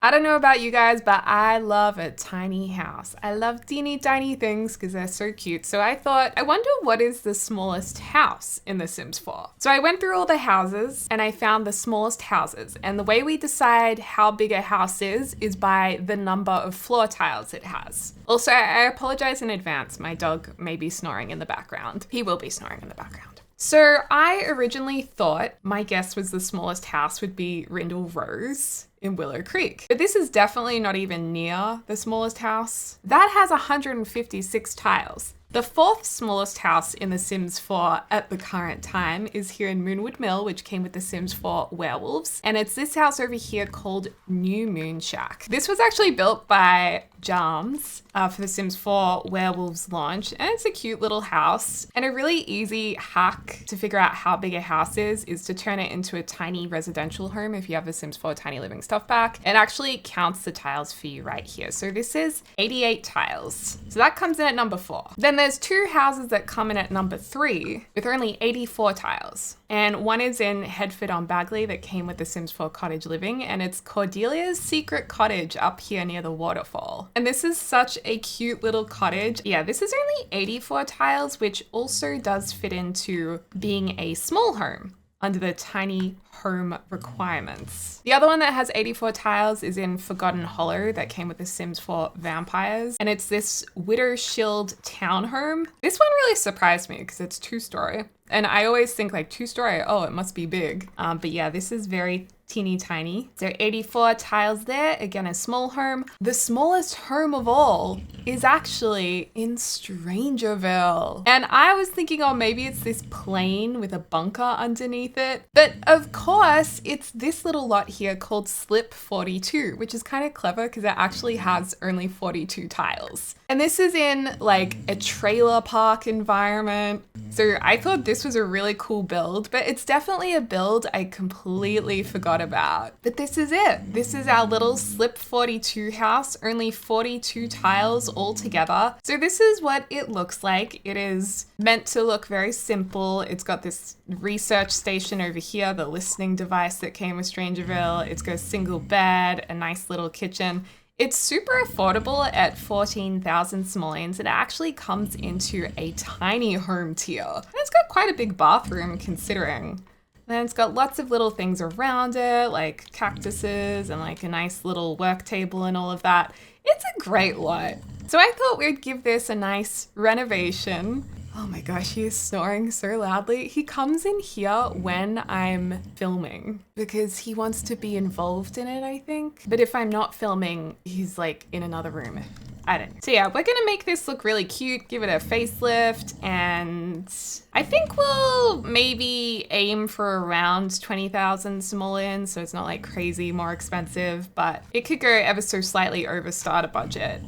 I don't know about you guys, but I love a tiny house. I love teeny tiny things because they're so cute. So I thought, I wonder what is the smallest house in The Sims 4. So I went through all the houses and I found the smallest houses. And the way we decide how big a house is by the number of floor tiles it has. Also, I apologize in advance. My dog may be snoring in the background. He will be snoring in the background. So I originally thought my guess was the smallest house would be Rindle Rose in Willow Creek. But this is definitely not even near the smallest house. That has 156 tiles. The fourth smallest house in The Sims 4 at the current time is here in Moonwood Mill, which came with The Sims 4 Werewolves. And it's this house over here called New Moon Shack. This was actually built by Jarms for The Sims 4 Werewolves launch. And it's a cute little house. And a really easy hack to figure out how big a house is to turn it into a tiny residential home if you have The Sims 4 Tiny Living Stuff Pack. It actually counts the tiles for you right here. So this is 88 tiles. So that comes in at number 4. Then there's two houses that come in at number 3 with only 84 tiles. And one is in Headford on Bagley that came with The Sims 4 Cottage Living, and it's Cordelia's Secret Cottage up here near the waterfall. And this is such a cute little cottage. Yeah, this is only 84 tiles, which also does fit into being a small home under the tiny home requirements. The other one that has 84 tiles is in Forgotten Hollow that came with The Sims 4 Vampires. And it's this Widow Shield townhome. This one really surprised me because it's 2-story. And I always think like 2-story, oh, it must be big. But yeah, this is very teeny tiny. So 84 tiles there, again, a small home. The smallest home of all is actually in Strangerville. And I was thinking, oh, maybe it's this plain with a bunker underneath it. But of course, it's this little lot here called Slip 42, which is kind of clever because it actually has only 42 tiles. And this is in like a trailer park environment. So I thought this was a really cool build, but it's definitely a build I completely forgot about. But this is it. This is our little Slip 42 house, only 42 tiles all together. So this is what it looks like. It is meant to look very simple. It's got this research station over here, the listening device that came with Strangerville. It's got a single bed, a nice little kitchen. It's super affordable at 14,000 simoleons. It actually comes into a tiny home tier. And it's got quite a big bathroom considering. And it's got lots of little things around it, like cactuses and like a nice little work table and all of that. It's a great lot. So I thought we'd give this a nice renovation. Oh my gosh, he is snoring so loudly. He comes in here when I'm filming because he wants to be involved in it, I think. But if I'm not filming, he's like in another room. I don't know. So yeah, we're gonna make this look really cute, give it a facelift, and I think we'll maybe aim for around 20,000 simoleons, so it's not like crazy more expensive, but it could go ever so slightly over starter budget.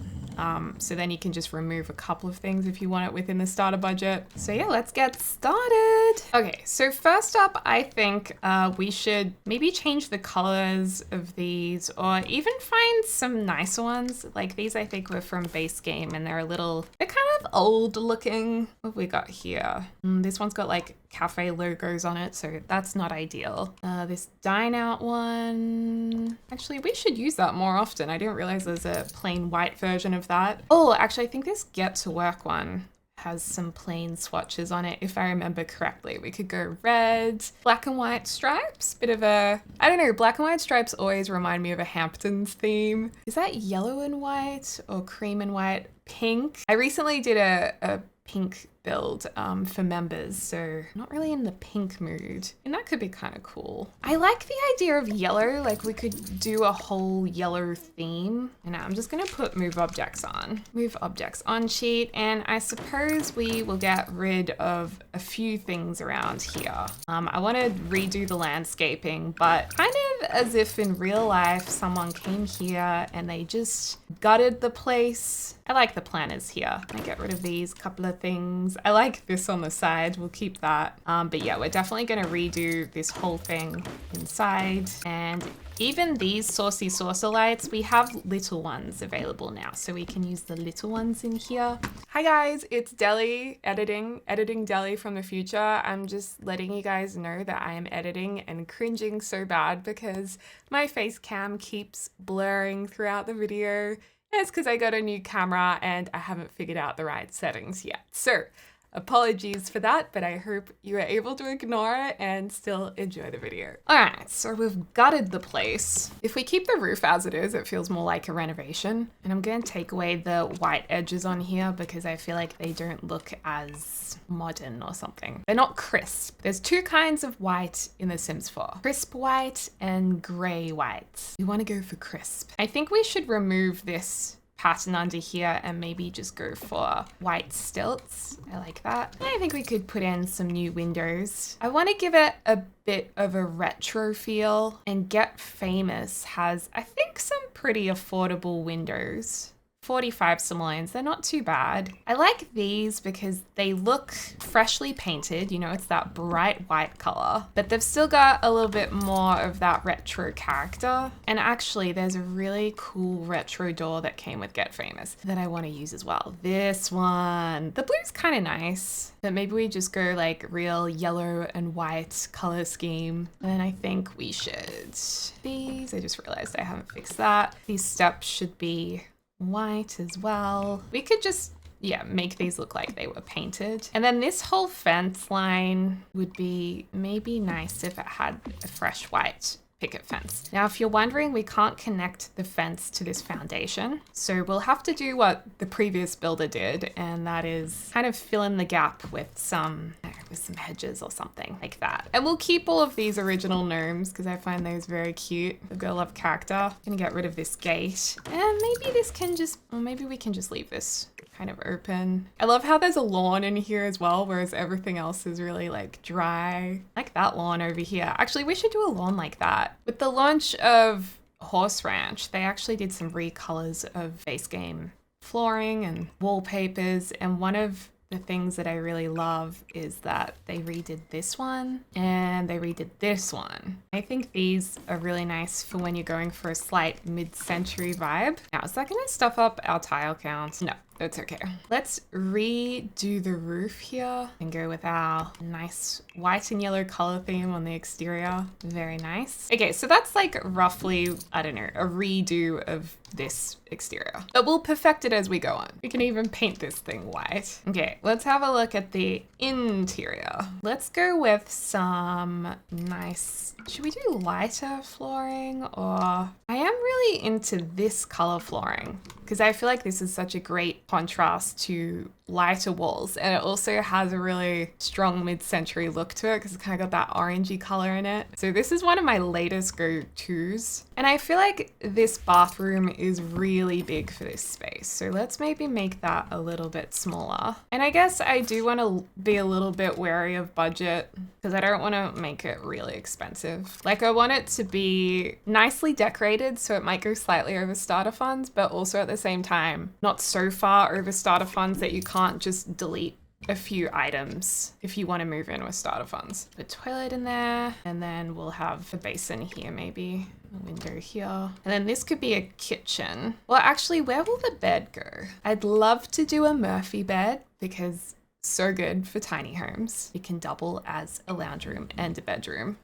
So then you can just remove a couple of things if you want it within the starter budget. So yeah, let's get started. Okay, so first up, I think we should maybe change the colors of these or even find some nicer ones. Like these I think were from base game and they're kind of old looking. What have we got here? This one's got like cafe logos on it, so that's not ideal. This dine out one. Actually, we should use that more often. I didn't realize there's a plain white version of that. Oh, actually, I think this get to work one has some plain swatches on it, if I remember correctly. We could go red, black and white stripes, bit of a, I don't know, black and white stripes always remind me of a Hamptons theme. Is that yellow and white or cream and white? Pink. I recently did a pink build for members, so not really in the pink mood, and that could be kind of cool. I like the idea of yellow, like we could do a whole yellow theme. And I'm just gonna put move objects on sheet, and I suppose we will get rid of a few things around here. I want to redo the landscaping, but kind of as if in real life someone came here and they just gutted the place. I like the planners here. I get rid of these couple of things. I like this on the side. We'll keep that. But yeah, we're definitely going to redo this whole thing inside. And even these saucy saucer lights, we have little ones available now, so we can use the little ones in here. Hi guys, it's Deli editing Deli from the future. I'm just letting you guys know that I am editing and cringing so bad because my face cam keeps blurring throughout the video. It's because I got a new camera and I haven't figured out the right settings yet. So apologies for that, but I hope you are able to ignore it and still enjoy the video. All right, so we've gutted the place. If we keep the roof as it is, it feels more like a renovation. And I'm gonna take away the white edges on here because I feel like they don't look as modern or something. They're not crisp. There's two kinds of white in The Sims 4. Crisp white and gray white. We wanna go for crisp. I think we should remove this pattern under here and maybe just go for white stilts. I like that. And I think we could put in some new windows. I want to give it a bit of a retro feel, and Get Famous has, I think, some pretty affordable windows. 45 simoleons, they're not too bad. I like these because they look freshly painted, you know, it's that bright white color, but they've still got a little bit more of that retro character. And actually there's a really cool retro door that came with Get Famous that I want to use as well. This one, the blue's kind of nice, but maybe we just go like real yellow and white color scheme. And I think we should, these, I just realized I haven't fixed that. These steps should be white as well. We could just, yeah, make these look like they were painted. And then this whole fence line would be maybe nice if it had a fresh white picket fence. Now, if you're wondering, we can't connect the fence to this foundation. So we'll have to do what the previous builder did, and that is kind of fill in the gap with some hedges or something like that. And we'll keep all of these original gnomes because I find those very cute. They've got a lot of character. I'm gonna get rid of this gate. And maybe this can just, or maybe we can just leave this kind of open. I love how there's a lawn in here as well, whereas everything else is really like dry. I like that lawn over here. Actually, we should do a lawn like that. With the launch of Horse Ranch, they actually did some recolors of base game flooring and wallpapers, and one of the things that I really love is that they redid this one and they redid this one. I think these are really nice for when you're going for a slight mid-century vibe. Now, is that gonna stuff up our tile count? No. It's okay. Let's redo the roof here and go with our nice white and yellow color theme on the exterior. Very nice. Okay, so that's like roughly, I don't know, a redo of this exterior. But we'll perfect it as we go on. We can even paint this thing white. Okay, let's have a look at the interior. Let's go with some nice, should we do lighter flooring, or I am really into this color flooring because I feel like this is such a great contrast to lighter walls, and it also has a really strong mid-century look to it because it's kind of got that orangey color in it. So this is one of my latest go-tos, and I feel like this bathroom is really big for this space, so let's maybe make that a little bit smaller. And I guess I do want to be a little bit wary of budget because I don't want to make it really expensive. Like, I want it to be nicely decorated, so it might go slightly over starter funds, but also at the same time not so far over starter funds that you can't just delete a few items if you want to move in with starter funds. Put a toilet in there, and then we'll have a basin here, maybe a window here, and then this could be a kitchen. Well, actually, where will the bed go? I'd love to do a Murphy bed because so good for tiny homes. It can double as a lounge room and a bedroom.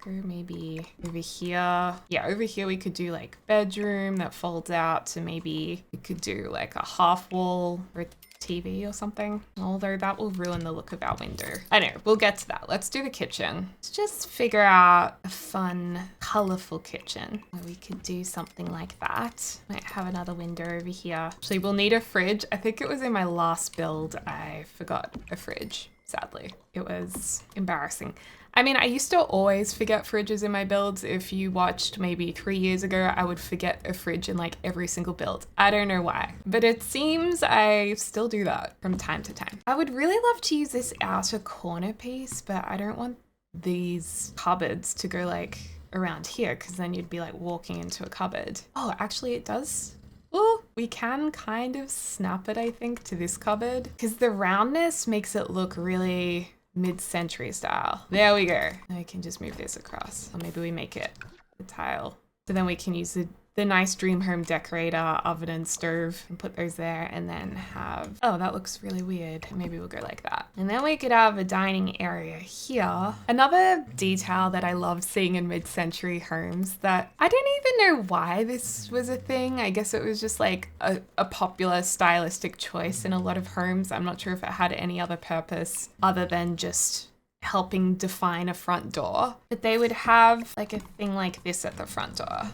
Go maybe over here. Yeah, over here we could do like bedroom that folds out to maybe we could do like a half wall or a TV or something. Although that will ruin the look of our window. I know, we'll get to that. Let's do the kitchen. Let's just figure out a fun, colorful kitchen where we could do something like that. Might have another window over here. Actually, we'll need a fridge. I think it was in my last build, I forgot a fridge, sadly. It was embarrassing. I mean, I used to always forget fridges in my builds. If you watched maybe 3 years ago, I would forget a fridge in like every single build. I don't know why, but it seems I still do that from time to time. I would really love to use this outer corner piece, but I don't want these cupboards to go like around here because then you'd be like walking into a cupboard. Oh, actually it does Oh, we can kind of snap it, I think, to this cupboard because the roundness makes it look really mid-century style. There we go. And I can just move this across, or maybe we make it a tile. So then we can use the nice dream home decorator oven and stove and put those there, and then have, oh, that looks really weird. Maybe we'll go like that. And then we could have a dining area here. Another detail that I love seeing in mid-century homes that I don't even know why this was a thing. I guess it was just like a popular stylistic choice in a lot of homes. I'm not sure if it had any other purpose other than just helping define a front door. But they would have like a thing like this at the front door.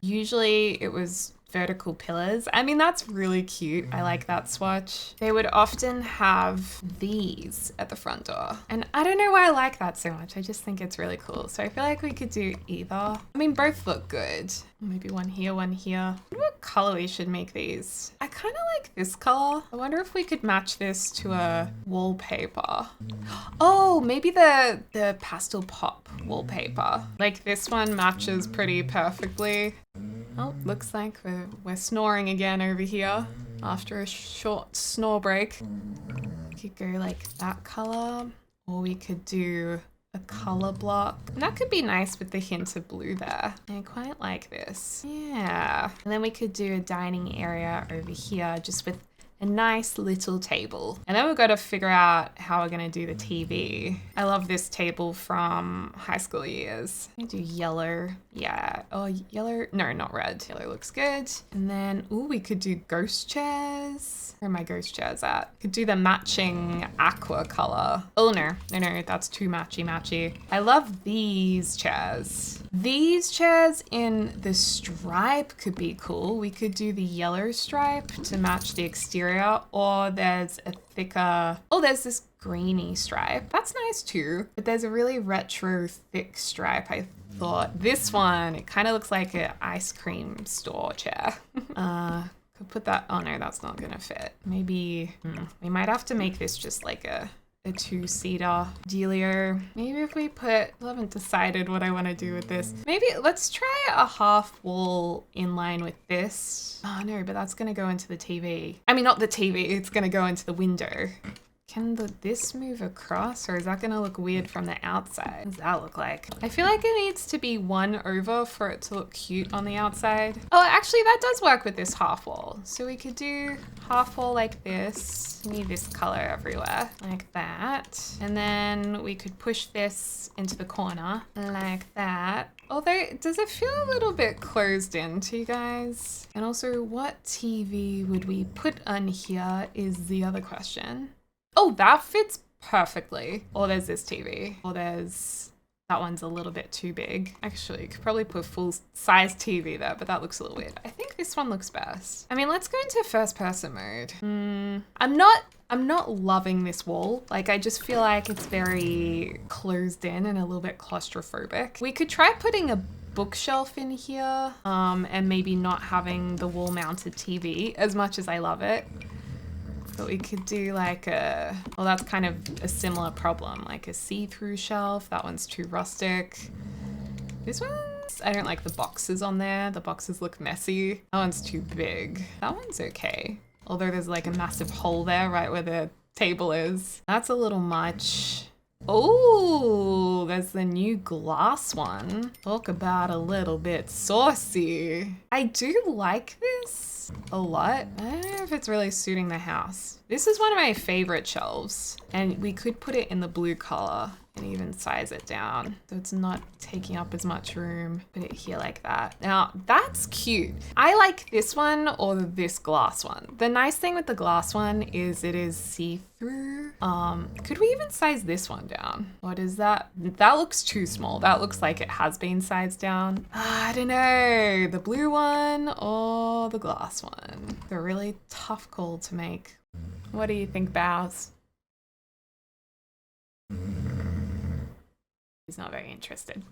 Usually it was vertical pillars. I mean, that's really cute. I like that swatch. They would often have these at the front door. And I don't know why I like that so much. I just think it's really cool. So I feel like we could do either. I mean, both look good. Maybe one here, one here. I wonder what color we should make these. I kind of like this color. I wonder if we could match this to a wallpaper. Oh, maybe the pastel pop wallpaper. Like this one matches pretty perfectly. Oh, looks like we're snoring again over here after a short snore break. We could go like that color, or we could do a color block. And that could be nice with the hint of blue there. I quite like this. Yeah. And then we could do a dining area over here just with a nice little table. And then we've got to figure out how we're going to do the TV. I love this table from high school years. I do yellow. Yeah. Oh, yellow. No, not red. Yellow looks good. And then, ooh, we could do ghost chairs. Where are my ghost chairs at? Could do the matching aqua color. Oh, no, that's too matchy. I love these chairs. These chairs in the stripe could be cool. We could do the yellow stripe to match the exterior, or there's a thicker, oh, there's this greeny stripe. That's nice too. But there's a really retro thick stripe. I thought this one, it kind of looks like an ice cream store chair. Could put that, oh no, that's not gonna fit. Maybe, we might have to make this just like a two-seater dealio. Maybe if we I haven't decided what I want to do with this. Maybe let's try a half wall in line with this. Oh no, but that's gonna go into the TV. I mean, not the TV, it's gonna go into the window. Can this move across, or is that gonna look weird from the outside? What does that look like? I feel like it needs to be one over for it to look cute on the outside. Oh, actually that does work with this half wall. So we could do half wall like this. Need this color everywhere, like that. And then we could push this into the corner like that. Although, does it feel a little bit closed in to you guys? And also, what TV would we put on here is the other question. Oh, that fits perfectly. Or there's this TV. Or there's, that one's a little bit too big. Actually, you could probably put full size TV there, but that looks a little weird. I think this one looks best. I mean, let's go into first person mode. I'm not loving this wall. Like, I just feel like it's very closed in and a little bit claustrophobic. We could try putting a bookshelf in here, and maybe not having the wall mounted TV as much as I love it. But we could do like well, that's kind of a similar problem, like a see-through shelf. That one's too rustic. This one's, I don't like the boxes on there. The boxes look messy. That one's too big. That one's okay. Although there's like a massive hole there right where the table is. That's a little much. Oh, there's the new glass one. Talk about a little bit saucy. I do like this a lot. I don't know if it's really suiting the house. This is one of my favorite shelves, and we could put it in the blue color and even size it down so it's not taking up as much room. Put it here like that. Now that's cute. I like this one or this glass one. The nice thing with the glass one is it is see-through. Could we even size this one down? What is that? That looks too small. That looks like it has been sized down. I don't know, the blue one or the glass one. It's a really tough call to make. What do you think, Bows? He's not very interested.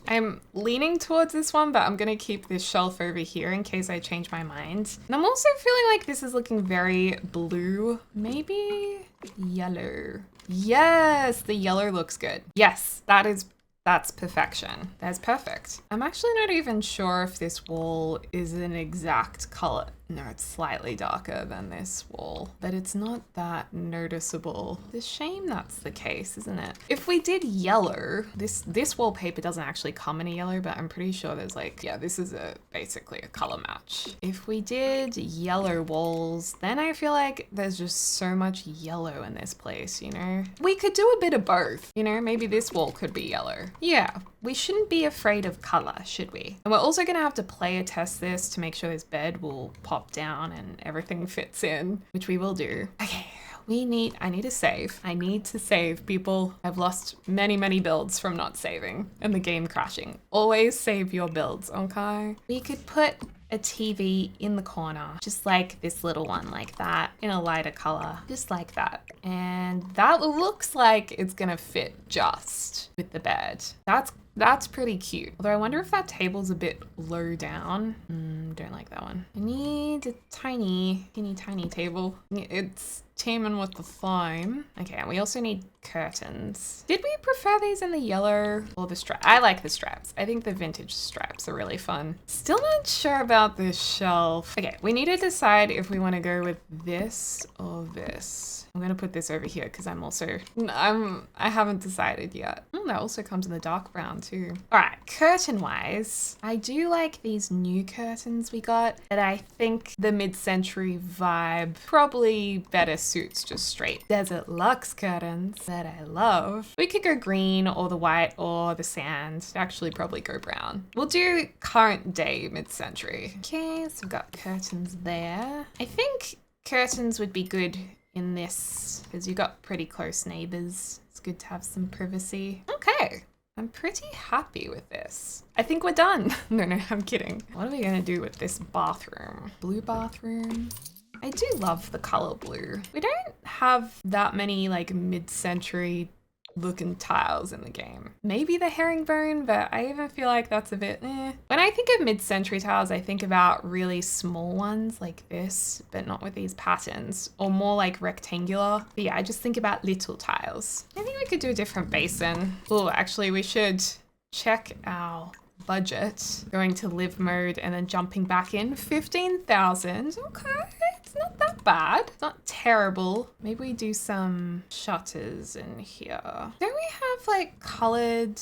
I'm leaning towards this one, but I'm gonna keep this shelf over here in case I change my mind. And I'm also feeling like this is looking very blue. Maybe yellow. Yes, the yellow looks good. Yes, that is That's perfection. That's perfect. I'm actually not even sure if this wall is an exact color. No, it's slightly darker than this wall, but it's not that noticeable. It's a shame that's the case, isn't it? If we did yellow, this wallpaper doesn't actually come in a yellow, but I'm pretty sure there's like, yeah, this is basically a color match. If we did yellow walls, then I feel like there's just so much yellow in this place, you know? We could do a bit of both, you know? Maybe this wall could be yellow. Yeah, we shouldn't be afraid of color, should we? And we're also gonna have to player test this to make sure this bed will pop down and everything fits in, which we will do. Okay, I need to save. I need to save, people. I've lost many builds from not saving and the game crashing. Always save your builds, okay? We could put a TV in the corner, just like this little one, like that, in a lighter color, just like that. And that looks like it's gonna fit just with the bed. That's pretty cute. Although I wonder if that table's a bit low down. Don't like that one. I need a teeny table. It's teaming with the thime. Okay, and we also need curtains. Did we prefer these in the yellow or the stripe? I like the stripes. I think the vintage stripes are really fun. Still not sure about this shelf. Okay, we need to decide if we want to go with this or this. I'm gonna put this over here because I haven't decided yet. That also comes in the dark brown too. All right, curtain wise, I do like these new curtains we got, but I think the mid-century vibe probably better suits just straight desert luxe curtains that I love. We could go green or the white or the sand. Actually probably go brown. We'll do current day mid-century. Okay, so we've got curtains there. I think curtains would be good in this because you got pretty close neighbors. It's good to have some privacy. Okay, I'm pretty happy with this. I think we're done. No, I'm kidding. What are we gonna do with this bathroom? Blue bathroom. I do love the color blue. We don't have that many like mid-century looking tiles in the game. Maybe the herringbone, but I even feel like that's a bit eh. When I think of mid-century tiles, I think about really small ones like this, but not with these patterns, or more like rectangular. But yeah, I just think about little tiles. I think we could do a different basin. Oh, actually we should check our budget. Going to live mode and then jumping back in. 15,000. Okay, it's not that bad. It's not terrible. Maybe we do some shutters in here. Don't we have like colored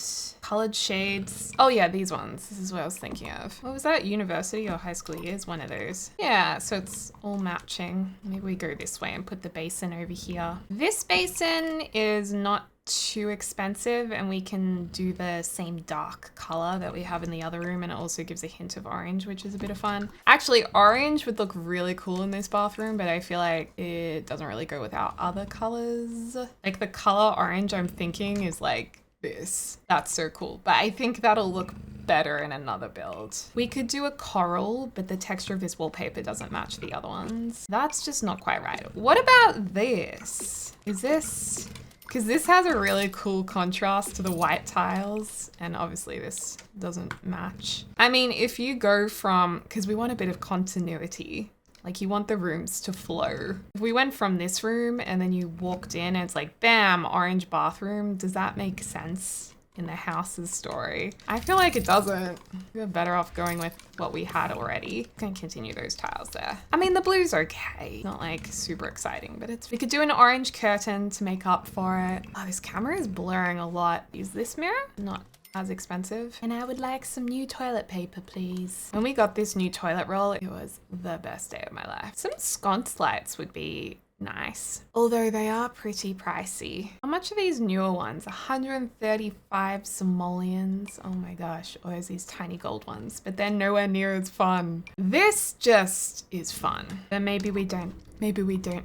shades? Oh yeah, these ones. This is what I was thinking of. What was that? University or high school years? One of those. Yeah, so it's all matching. Maybe we go this way and put the basin over here. This basin is not too expensive and we can do the same dark color that we have in the other room, and it also gives a hint of orange, which is a bit of fun. Actually, orange would look really cool in this bathroom, but I feel like it doesn't really go with our other colors. Like the color orange I'm thinking is like this. That's so cool, but I think that'll look better in another build. We could do a coral, but the texture of this wallpaper doesn't match the other ones. That's just not quite right. What about this? Is this... Because this has a really cool contrast to the white tiles, and obviously this doesn't match. I mean, if you go from, because we want a bit of continuity, like you want the rooms to flow. If we went from this room and then you walked in and it's like, bam, orange bathroom, does that make sense in the house's story? I feel like it doesn't. We're better off going with what we had already. Gonna continue those tiles there. I mean, the blue's okay. Not like super exciting, but we could do an orange curtain to make up for it. Oh, this camera is blurring a lot. Is this mirror not as expensive? And I would like some new toilet paper, please. When we got this new toilet roll, it was the best day of my life. Some sconce lights would be nice, although they are pretty pricey. How much are these newer ones? 135 simoleons. Oh my gosh. Or there's these tiny gold ones, but they're nowhere near as fun. This just is fun. Then maybe we don't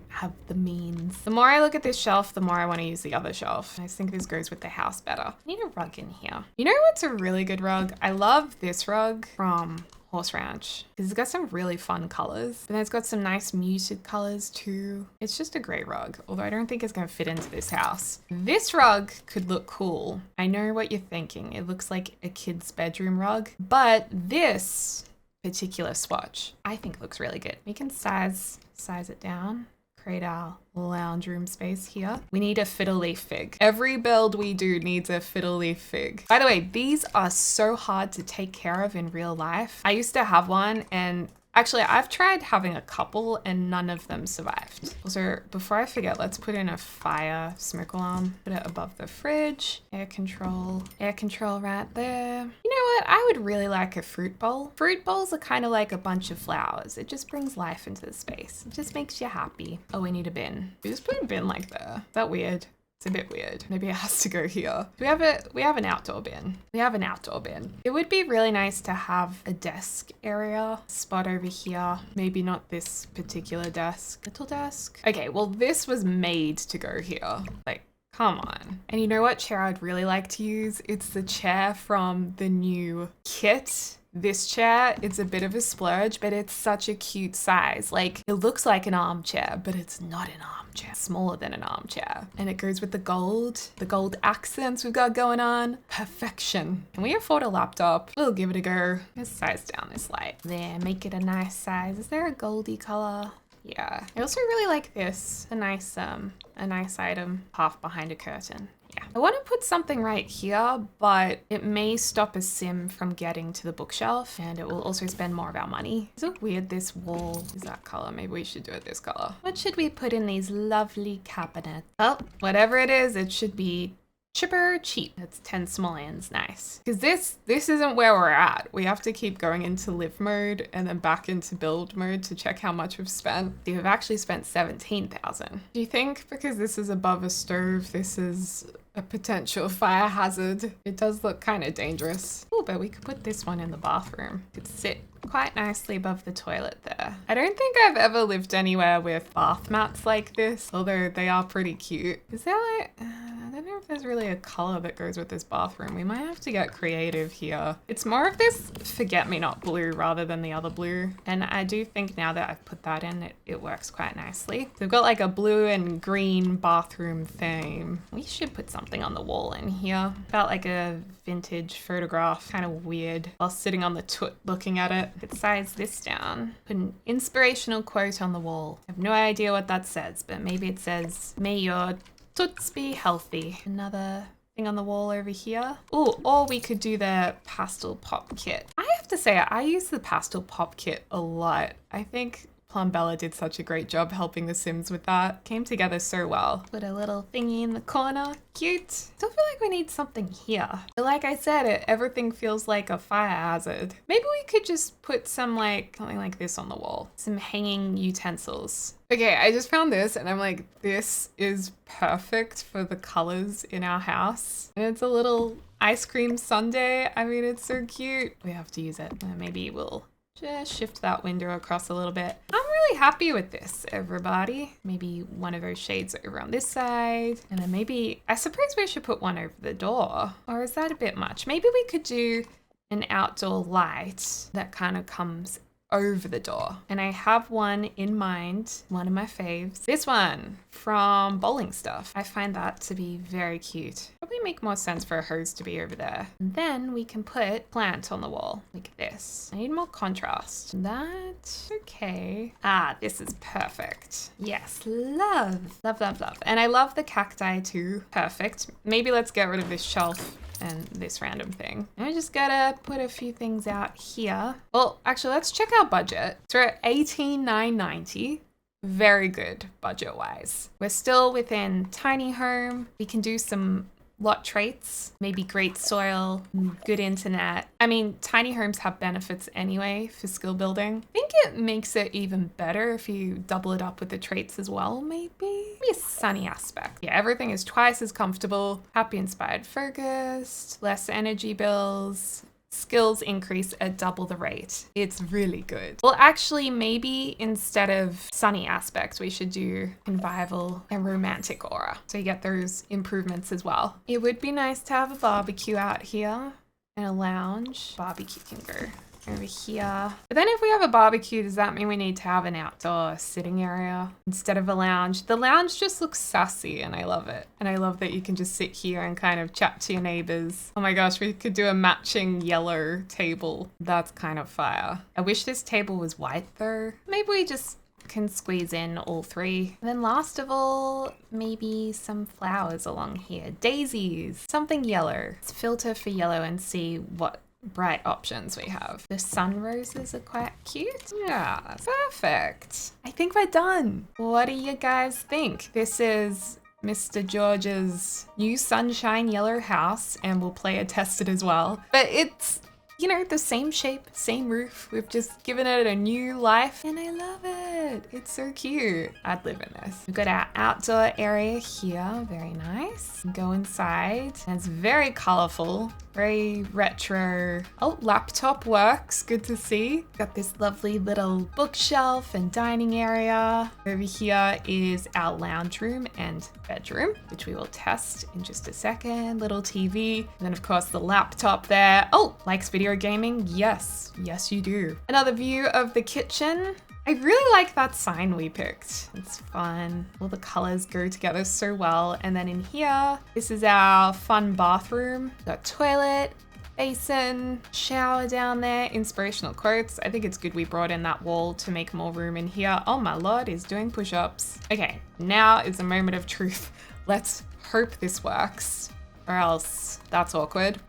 have the means. The more I look at this shelf, the more I want to use the other shelf. I just think this goes with the house better. I need a rug in here. You know what's a really good rug? I love this rug from Horse Ranch because it's got some really fun colors, but then it's got some nice muted colors too. It's just a great rug, although I don't think it's going to fit into this house. This rug could look cool. I know what you're thinking. It looks like a kid's bedroom rug, but this particular swatch I think looks really good. We can size it down create our lounge room space here. We need a fiddle leaf fig. Every build we do needs a fiddle leaf fig. By the way, these are so hard to take care of in real life. I used to have one, and actually, I've tried having a couple and none of them survived. Also, before I forget, let's put in a fire smoke alarm. Put it above the fridge. Air control right there. You know what? I would really like a fruit bowl. Fruit bowls are kind of like a bunch of flowers. It just brings life into the space. It just makes you happy. Oh, we need a bin. We just put a bin like there. Is that weird? It's a bit weird. Maybe it has to go here. We have an outdoor bin. We have an outdoor bin. It would be really nice to have a desk area spot over here. Maybe not this particular desk. Little desk. Okay, well, this was made to go here. Like, come on. And you know what chair I'd really like to use? It's the chair from the new kit. This chair, it's a bit of a splurge, but it's such a cute size. Like, it looks like an armchair, but it's not an armchair. It's smaller than an armchair. And it goes with the gold accents we've got going on. Perfection. Can we afford a laptop? We'll give it a go. Let's size down this light. There, make it a nice size. Is there a goldy color? Yeah. I also really like this. A nice item, half behind a curtain. Yeah. I want to put something right here, but it may stop a sim from getting to the bookshelf, and it will also spend more of our money. Is it weird this wall is that color? Maybe we should do it this color. What should we put in these lovely cabinets? Oh, whatever it is, it should be chipper cheap. That's 10 simoleons, nice. Because this isn't where we're at. We have to keep going into live mode and then back into build mode to check how much we've spent. We've actually spent 17,000. Do you think because this is above a stove, this is a potential fire hazard? It does look kind of dangerous. Oh, but we could put this one in the bathroom. It could sit quite nicely above the toilet there. I don't think I've ever lived anywhere with bath mats like this, although they are pretty cute. Is there like, I don't know if there's really a color that goes with this bathroom. We might have to get creative here. It's more of this forget-me-not blue rather than the other blue. And I do think now that I've put that in, it works quite nicely. We've got like a blue and green bathroom theme. We should put something on the wall in here. Felt like a vintage photograph, kind of weird, while sitting on the toot looking at it. Could size this down. Put an inspirational quote on the wall. I have no idea what that says, but maybe it says, "May your toots be healthy." Another thing on the wall over here. Oh, or we could do the pastel pop kit. I have to say, I use the pastel pop kit a lot. I think Plumbella did such a great job helping the Sims with that. Came together so well. Put a little thingy in the corner. Cute. Still feel like we need something here. But like I said, everything feels like a fire hazard. Maybe we could just put something like this on the wall. Some hanging utensils. Okay, I just found this and I'm like, this is perfect for the colors in our house. And it's a little ice cream sundae. I mean, it's so cute. We have to use it. Maybe we'll just shift that window across a little bit. I'm really happy with this, everybody. Maybe one of those shades over on this side. And then maybe, I suppose we should put one over the door. Or is that a bit much? Maybe we could do an outdoor light that kind of comes over the door. And I have one in mind, one of my faves. This one from Bowling Stuff. I find that to be very cute. Probably make more sense for a hose to be over there. And then we can put plant on the wall like this. I need more contrast. That's okay. Ah, this is perfect. Yes, love. Love, love, love. And I love the cacti too. Perfect. Maybe let's get rid of this shelf and this random thing. I just gotta put a few things out here. Well, actually, let's check our budget. So we're at 18,990. Very good budget-wise. We're still within tiny home. We can do some lot traits, maybe great soil, good internet. I mean, tiny homes have benefits anyway for skill building. I think it makes it even better if you double it up with the traits as well, maybe a sunny aspect. Yeah, everything is twice as comfortable, happy, inspired, focused, less energy bills, skills increase at double the rate. It's really good. Well, actually, maybe instead of sunny aspects, we should do convivial and romantic aura. So you get those improvements as well. It would be nice to have a barbecue out here and a lounge. Barbecue can go over here. But then if we have a barbecue, does that mean we need to have an outdoor sitting area instead of a lounge? The lounge just looks sassy and I love it. And I love that you can just sit here and kind of chat to your neighbors. Oh my gosh, we could do a matching yellow table. That's kind of fire. I wish this table was white though. Maybe we just can squeeze in all three. And then last of all, maybe some flowers along here. Daisies, something yellow. Let's filter for yellow and see what bright options we have. The sun roses are quite cute. Yeah, perfect. I think we're done. What do you guys think? This is Mr. George's new sunshine yellow house, and we'll player test it as well. But it's, you know, the same shape, same roof. We've just given it a new life and I love it. It's so cute. I'd live in this. We've got our outdoor area here. Very nice. Go inside. And it's very colorful, very retro. Oh, laptop works. Good to see. Got this lovely little bookshelf and dining area. Over here is our lounge room and bedroom, which we will test in just a second. Little TV. And then of course the laptop there. Oh, likes video gaming? Yes. Yes, you do. Another view of the kitchen. I really like that sign we picked. It's fun. All the colors go together so well. And then in here, this is our fun bathroom. Got toilet, basin, shower down there, inspirational quotes. I think it's good we brought in that wall to make more room in here. Oh my lord, he's doing push-ups. Okay, now is a moment of truth. Let's hope this works, or else that's awkward.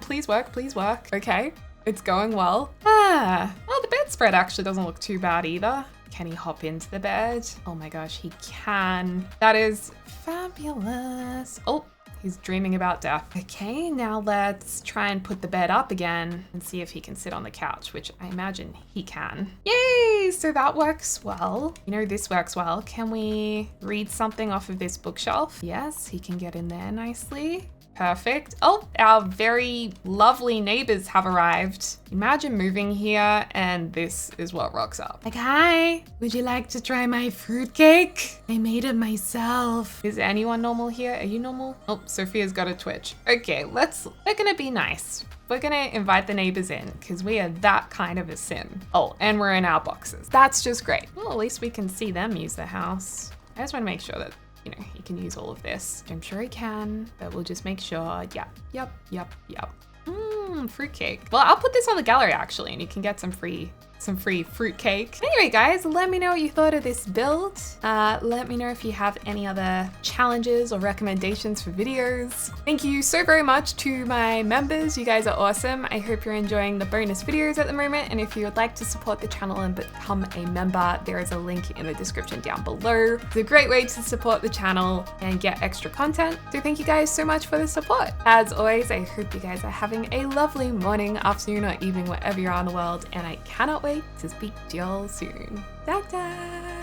Please work, please work. Okay, it's going well. Well, the bedspread actually doesn't look too bad either. Can he hop into the bed? Oh my gosh, he can. That is fabulous. Oh, he's dreaming about death. Okay, now let's try and put the bed up again and see if he can sit on the couch, which I imagine he can. Yay, so that works well. You know, this works well. Can we read something off of this bookshelf? Yes, he can get in there nicely. Perfect. Oh, our very lovely neighbors have arrived. Imagine moving here and this is what rocks up. Like, hi, would you like to try my fruitcake? I made it myself. Is anyone normal here? Are you normal? Oh, Sophia's got a twitch. Okay, we're gonna be nice. We're gonna invite the neighbors in because we are that kind of a sim. Oh, and we're in our boxes. That's just great. Well, at least we can see them use the house. I just wanna make sure that, you know, he can use all of this. I'm sure he can, but we'll just make sure. Yep. Fruitcake. Well, I'll put this on the gallery actually, and you can get some free fruitcake. Anyway, guys, let me know what you thought of this build. Let me know if you have any other challenges or recommendations for videos. Thank you so very much to my members. You guys are awesome. I hope you're enjoying the bonus videos at the moment. And if you would like to support the channel and become a member, there is a link in the description down below. It's a great way to support the channel and get extra content. So thank you guys so much for the support. As always, I hope you guys are having a lovely morning, afternoon, or evening, wherever you are in the world. And I cannot wait to speak to y'all soon. Ta-ta!